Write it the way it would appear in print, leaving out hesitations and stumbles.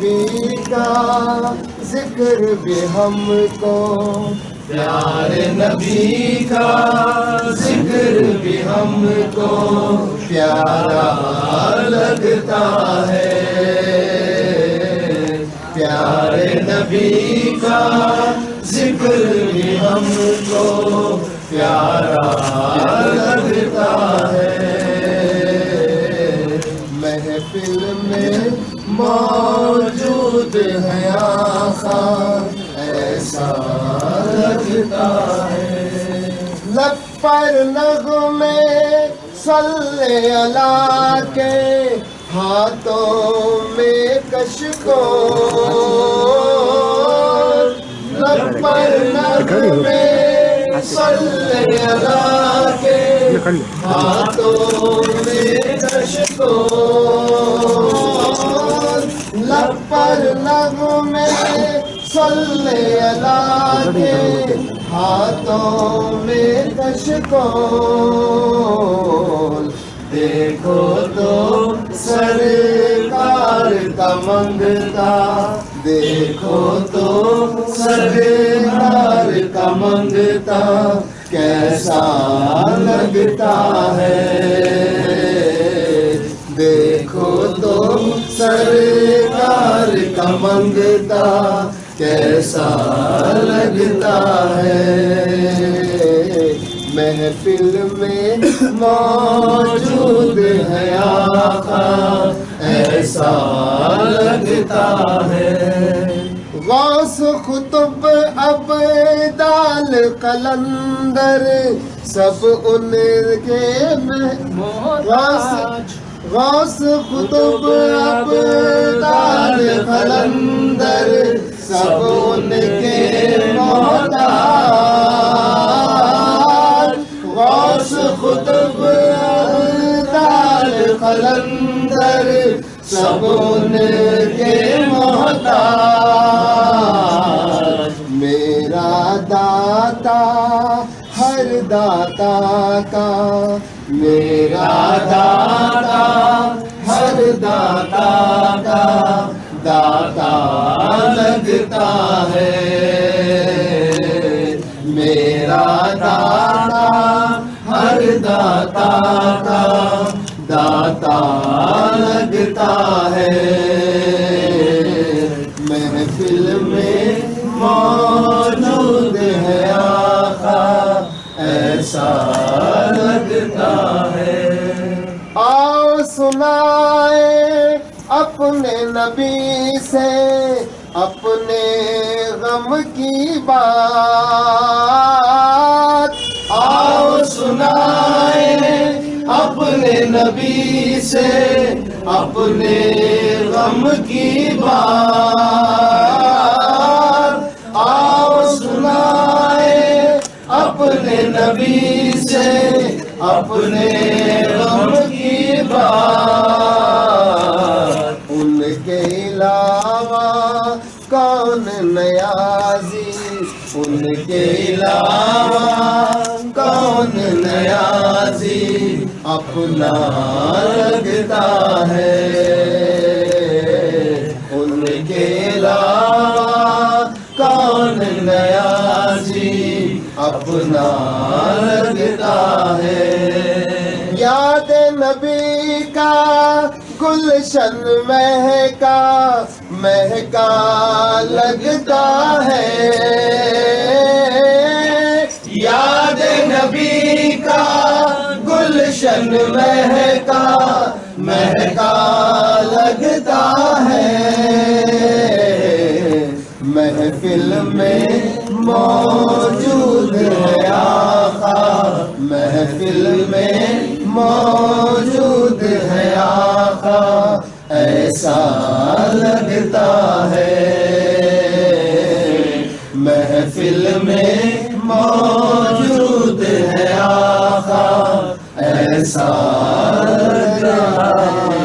نبی کا ذکر بھی ہم کو، پیارے نبی کا ذکر بھی ہم کو پیارا لگتا ہے، پیارے نبی کا ذکر بھی ہم کو پیارا لگتا ہے، محفل میں موجود ہے آقا ایسا لگتا ہے، لب پر نغمے صلی اللہ کے ہاتھوں میں کشکول، لب پر نغمے صلی اللہ کے ہاتھوں میں کشکول، لب پر نغمے صلی اللہ کے ہاتھوں میں کشکول، دیکھو تو سرکار کا منگتا، دیکھو تو سرکار کا منگتا کیسا لگتا ہے، دیکھو تو سرکار کا منگتا کیسا لگتا ہے، محفل میں موجود ہے آقا ایسا لگتا ہے، غوث قطب ابدال قلندر سب ان کے غوث قطب ابدال قلندر سب ان کے محتاج، غوث قطب ابدال قلندر سب ان کے محتاج، میرا داتا ہر داتا کا، میرا داتا ہر داتا کا داتا لگتا ہے، میرا داتا ہر داتا کا داتا لگتا ہے، محفل میں موجود ہے آقا ایسا لگتا ہے، آؤ سنائے اپنے نبی سے اپنے غم کی بات، آؤ سنائے اپنے نبی سے اپنے غم کی بات، آؤ سنائے اپنے نبی سے اپنے غم کی بات، ان کے علاوہ کون نیازی، ان کے علاوہ کون نیازی اپنا لگتا ہے، ان کے علاوہ کون نیازی اپنا لگتا ہے، یاد نبی کا گلشن مہکا مہکا لگتا ہے، یاد نبی کا گلشن مہکا مہکا لگتا ہے، محفل میں موجود ہے آقا، محفل میں موجود ہے آقا ایسا لگتا ہے، محفل میں موجود ہے آقا ایسا لگتا ہے۔